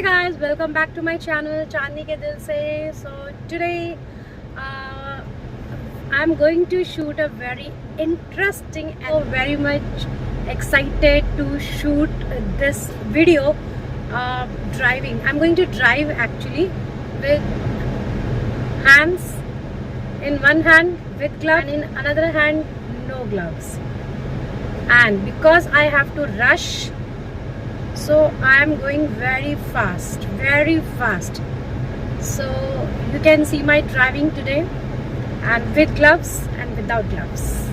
Hey guys, welcome back to my channel Chandni ke Dil Se. So today I'm going to shoot a very interesting and very much excited to shoot this video driving. I'm going to drive actually with hands in one hand with gloves and in another hand no gloves. And because I have to rush, so I am going very fast, so you can see my driving today, and with gloves and without gloves.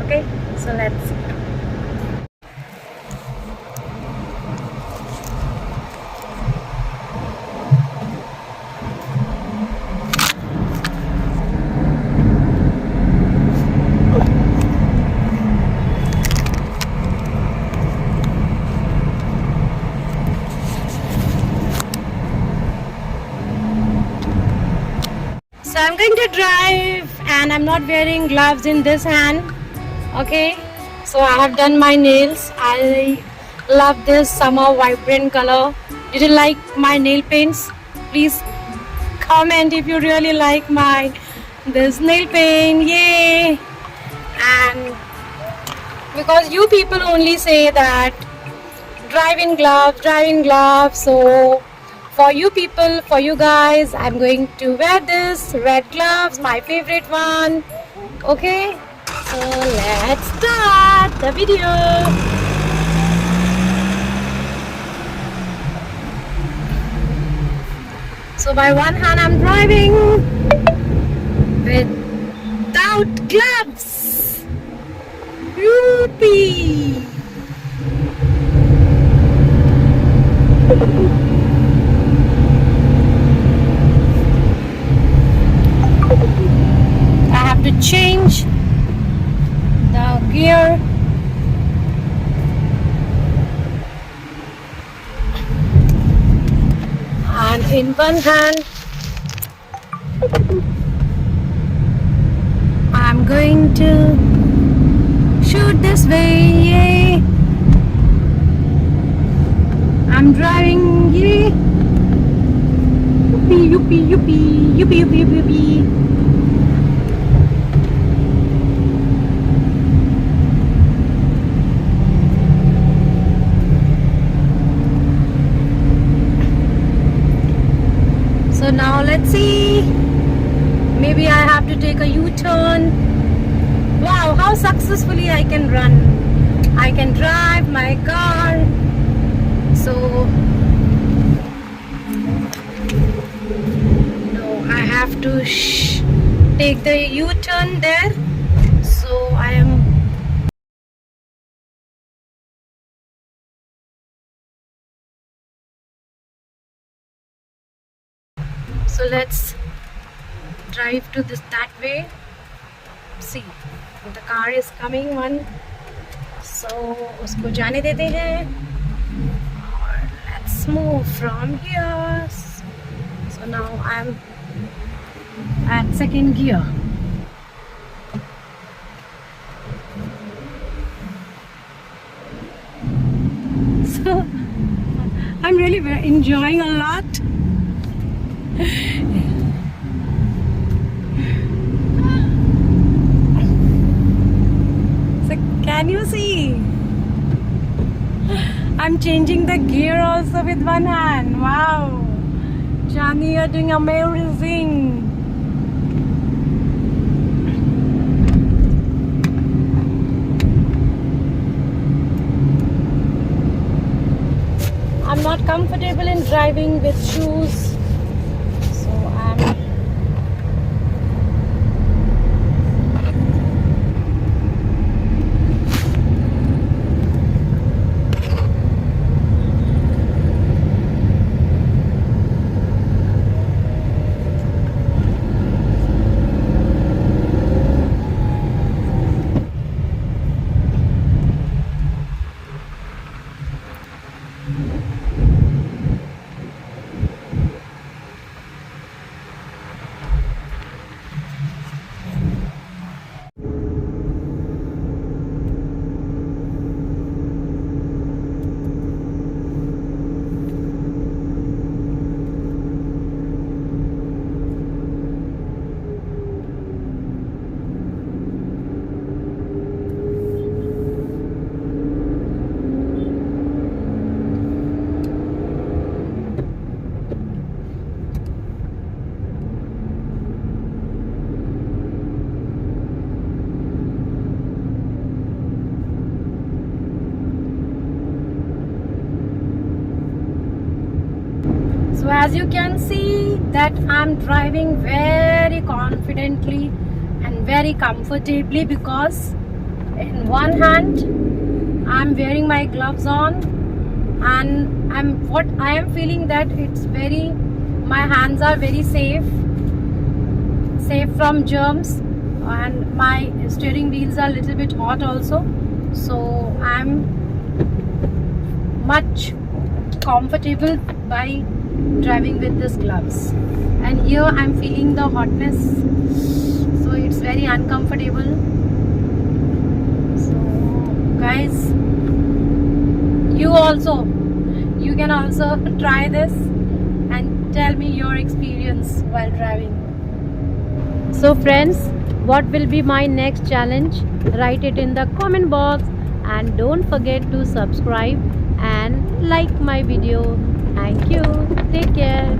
Okay, so let's see. So I'm going to drive and I'm not wearing gloves in this hand. Okay, so I have done my nails. I love this summer vibrant color. Did you like my nail paints? Please comment if you really like my this nail paint. Yay! And because you people only say that drive in gloves, so for you people, for you guys, I'm going to wear this red gloves, my favorite one. Okay, so let's start the video. So by one hand I'm driving without gloves. Whoopee! I have to change the gear. And in one hand I'm going to shoot this way. Yay! I'm driving. Yay! Yuppie, yuppie, yuppie, yuppie, yuppie, yuppie, yuppie. So now let's see. Maybe I have to take a U-turn. Wow, how successfully I can run. I can drive my car. So no, I have to take the U-turn there. So I am. So let's drive to that way. See, the car is coming one. So उसको जाने देते हैं. और let's move from here. So now I'm at second gear. So I'm really enjoying a lot. So can you see? I'm changing the gear also with one hand. Wow, Johnny, you're doing amazing. I'm not comfortable in driving with shoes. as you can see that I'm driving very confidently and very comfortably, because in one hand I'm wearing my gloves on, and I am feeling that it's very, my hands are very safe from germs, and my steering wheels are a little bit hot also, so I'm much comfortable by driving with these gloves. And here I'm feeling the hotness, so it's very uncomfortable. So guys, you can also try this and tell me your experience while driving. So friends, what will be my next challenge? Write it in the comment box, and don't forget to subscribe and like my video. Thank you. Take care.